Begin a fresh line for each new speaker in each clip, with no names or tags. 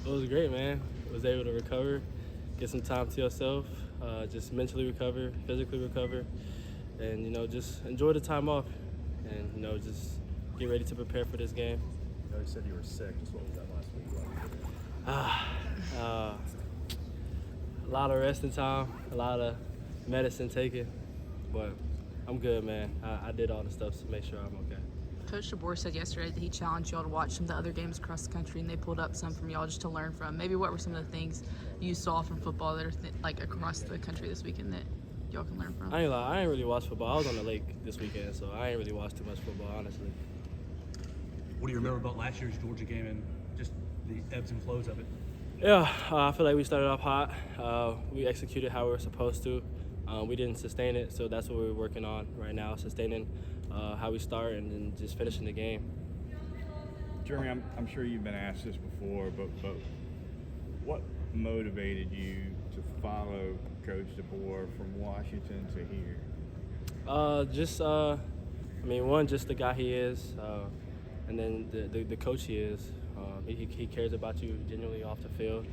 It was great, man. Was able to recover, get some time to yourself, just mentally recover, physically recover, and just enjoy the time off, and just get ready to prepare for this game.
I know you said you were sick. Just what was that last week like?
A lot of resting time, a lot of medicine taken, but I'm good, man. I did all the stuff to make sure I'm okay.
Coach DeBoer said yesterday that he challenged y'all to watch some of the other games across the country, and they pulled up some from y'all just to learn from. Maybe what were some of the things you saw from football that are like across the country this weekend that y'all can learn from?
I ain't lie, I ain't really watched football. I was on the lake this weekend, so I ain't really watched too much football, honestly.
What do you remember about last year's Georgia game and just the ebbs and flows of it?
Yeah, I feel like we started off hot. We executed how we were supposed to. We didn't sustain it, so that's what we're working on right now, sustaining how we start and then just finishing the game.
Germie, I'm sure you've been asked this before, but what motivated you to follow Coach DeBoer from Washington to here?
One, just the guy he is, and then the coach he is. He cares about you genuinely off the field.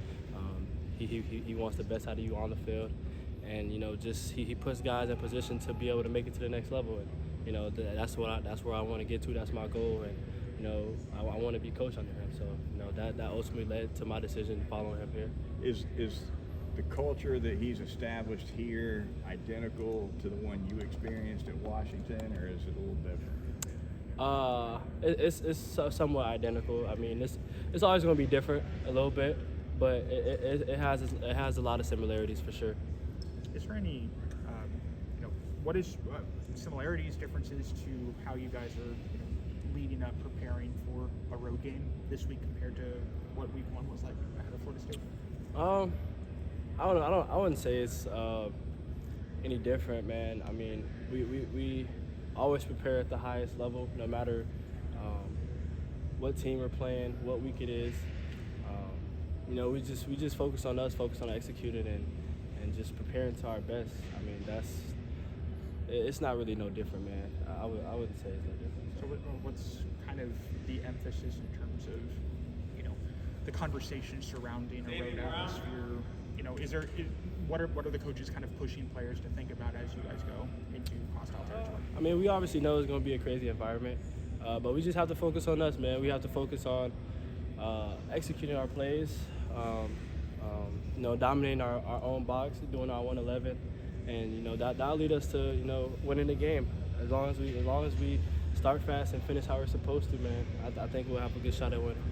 He wants the best out of you on the field, and he puts guys in position to be able to make it to the next level. And that's where I want to get to. That's my goal, and I want to be coach under him. So that ultimately led to my decision following him here.
Is the culture that he's established here identical to the one you experienced at Washington, or is it a little different?
It's somewhat identical. I mean, it's always going to be different a little bit, but it has a lot of similarities for sure.
Is there any, what is similarities, differences to how you guys are leading up, preparing for a road game this week compared to what week one was like ahead of Florida State?
I wouldn't say it's any different, man. I mean, we always prepare at the highest level, no matter what team we're playing, what week it is. We just focus on us, focus on executing and just preparing to our best. I mean, it's not really no different, man. I wouldn't say it's no different.
So what's kind of the emphasis in terms of the conversation surrounding a road atmosphere? What are the coaches kind of pushing players to think about as you guys go into hostile territory?
I mean, we obviously know it's going to be a crazy environment, but we just have to focus on us, man. We have to focus on executing our plays, dominating our own box, doing our 111, and that'll lead us to winning the game. As long as we start fast and finish how we're supposed to, man, I think we'll have a good shot at winning.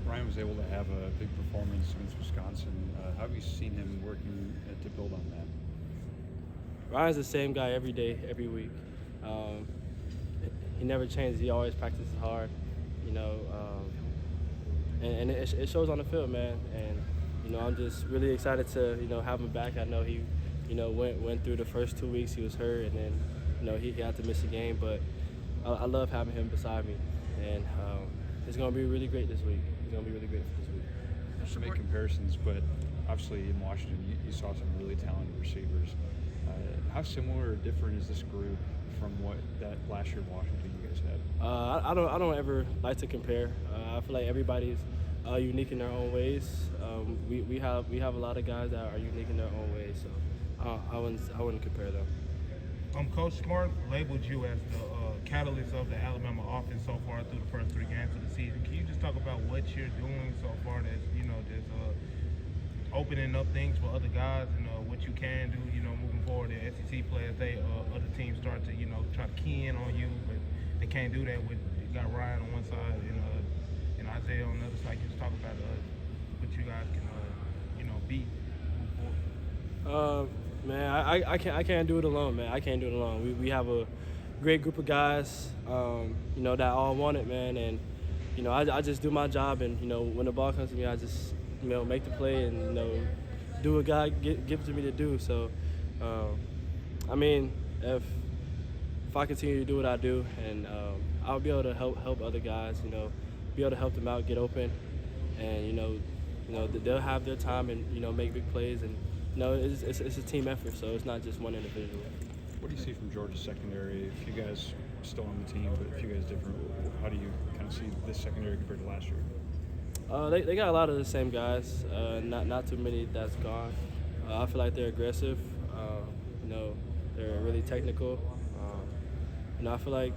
Ryan was able to have a big performance against Wisconsin. How have you seen him working to build on that?
Ryan's the same guy every day, every week. He never changes. He always practices hard, and it shows on the field, man. And I'm just really excited to have him back. I know he went through the first 2 weeks he was hurt, and then he had to miss a game. But I love having him beside me, and it's gonna be really great this week. It's gonna be really great for this week.
Not to make comparisons, but obviously in Washington you saw some really talented receivers. How similar or different is this group from what that last year in Washington you guys had?
I don't ever like to compare. I feel like everybody's unique in their own ways. We have a lot of guys that are unique in their own ways, so I wouldn't compare them.
Coach Smart labeled you as the catalyst of the Alabama offense so far through the first 3 games of the season. Can you just talk about what you're doing so far that's just opening up things for other guys and what you can do, moving forward as SEC players, other teams start to try to key in on you, but they can't do that with you got Ryan on one side and Isaiah on the other side. Can you just talk about what you guys can be moving forward?
Man, I can't do it alone, man. I can't do it alone. We have a great group of guys, that all want it, man. And I just do my job, and when the ball comes to me, I just make the play and do what God gives to me to do. So, if I continue to do what I do, and I'll be able to help other guys, be able to help them out, get open, and they'll have their time and make big plays, and it's a team effort, so it's not just one individual.
What do you see from Georgia's secondary? If you guys still on the team, but if you guys different, how do you kind of see this secondary compared to last year?
They got a lot of the same guys. Not too many that's gone. I feel like they're aggressive. You know, they're really technical. You know, I feel like,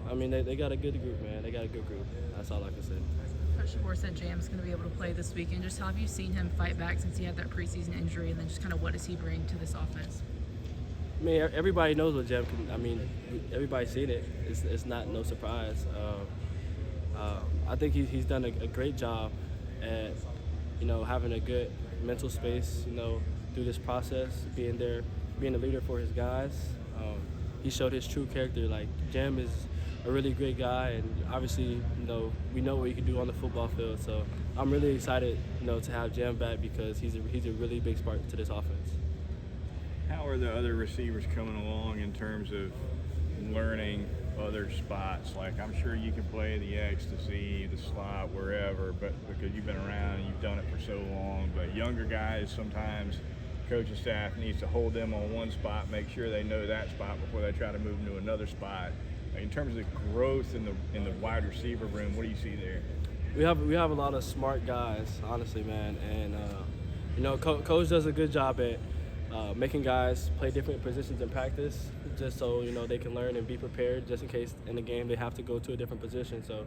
I mean, they got a good group, man. They got a good group. That's all I can say.
Coach DeBoer said Jam's going to be able to play this weekend. Just how have you seen him fight back since he had that preseason injury, and then just kind of what does he bring to this offense?
I mean, everybody knows what Jam can. I mean, everybody's seen it. It's not no surprise. I think he's done a great job at, you know, having a good mental space, you know, through this process, being there, being a leader for his guys. He showed his true character. Like, Jam is a really great guy, and obviously, you know, we know what he can do on the football field. So I'm really excited, you know, to have Jam back because he's a really big spark to this offense.
How are the other receivers coming along in terms of learning other spots? Like, I'm sure you can play the X to Z, the slot, wherever, but because you've been around and you've done it for so long. But younger guys, sometimes coaching staff needs to hold them on one spot, make sure they know that spot before they try to move them to another spot. In terms of growth in the wide receiver room, what do you see there?
We have a lot of smart guys, honestly, man, and you know, coach does a good job at making guys play different positions in practice, just so, you know, they can learn and be prepared just in case in the game they have to go to a different position. So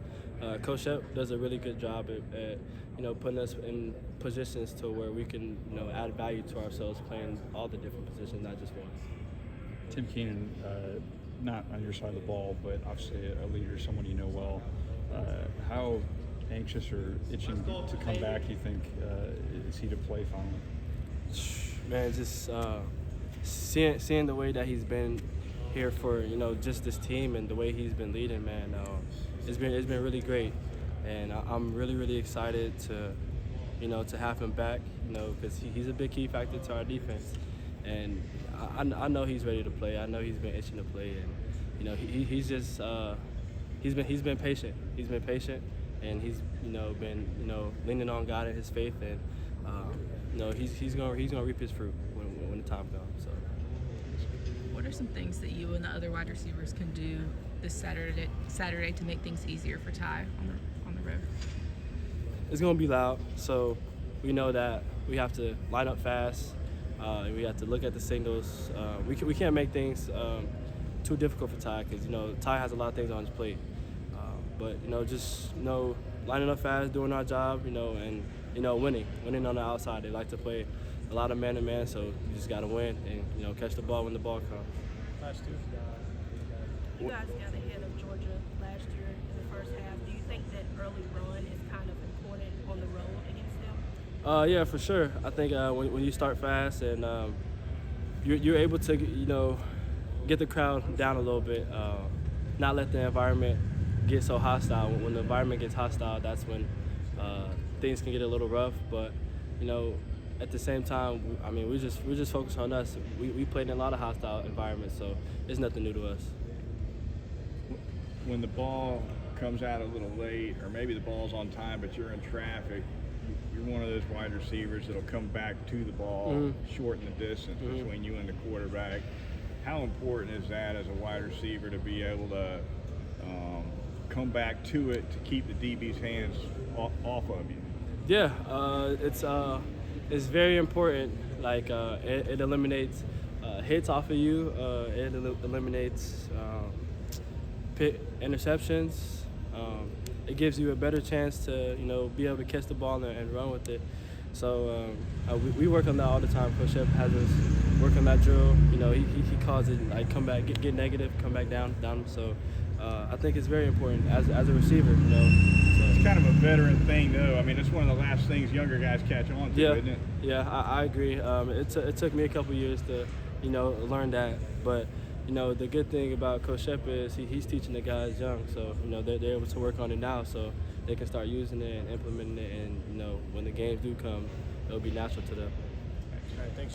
Coach Shep does a really good job at you know, putting us in positions to where we can, you know, add value to ourselves playing all the different positions, not just one.
Tim Keenan, not on your side of the ball, but obviously a leader, someone you know well. How anxious or itching to come back, you think, is he to play finally?
Man, just seeing the way that he's been here for, you know, just this team and the way he's been leading, man, it's been really great, and I'm really excited to, you know, to have him back, you know, because he's a big key factor to our defense, and I know he's ready to play. I know he's been itching to play, and you know, he's just he's been patient. He's been patient, and he's, you know, been, you know, leaning on God and his faith, and you know, he's gonna reap his fruit when the time comes. So.
What are some things that you and the other wide receivers can do this Saturday to make things easier for Ty on the road?
It's gonna be loud, so we know that we have to line up fast. We have to look at the signals. We can't make things too difficult for Ty because, you know, Ty has a lot of things on his plate. But, you know, just, you know, lining up fast, doing our job, you know, and, you know, winning on the outside. They like to play a lot of man-to-man, so you just got to win and, you know, catch the ball when the ball comes.
You guys got ahead of Georgia last year in the first half. Do you think that early run is kind of important on the road against them?
Yeah, for sure. I think when you start fast and you're able to, you know, get the crowd down a little bit, not let the environment get so hostile. When the environment gets hostile, that's when things can get a little rough. But, you know, at the same time, I mean, we're just focused on us. We played in a lot of hostile environments, so it's nothing new to us.
When the ball comes out a little late, or maybe the ball's on time, but you're in traffic, you're one of those wide receivers that'll come back to the ball, shorten the distance between you and the quarterback. How important is that as a wide receiver to be able to come back to it to keep the DB's hands off of you?
Yeah, it's very important. Like it eliminates hits off of you. It eliminates interceptions. It gives you a better chance to, you know, be able to catch the ball and run with it. So we work on that all the time. Coach Shep has us work on that drill. You know, he calls it like come back, get negative, come back down. So I think it's very important as a receiver. You know, so.
It's kind of a veteran thing, though. I mean, it's one of the last things younger guys catch on to, isn't it?
Yeah, I agree. It took me a couple years to, you know, learn that, but. You know, the good thing about Coach Shep is he's teaching the guys young, so, you know, they're able to work on it now, so they can start using it and implementing it, and, you know, when the games do come, it'll be natural to them.
All right, thanks, y'all.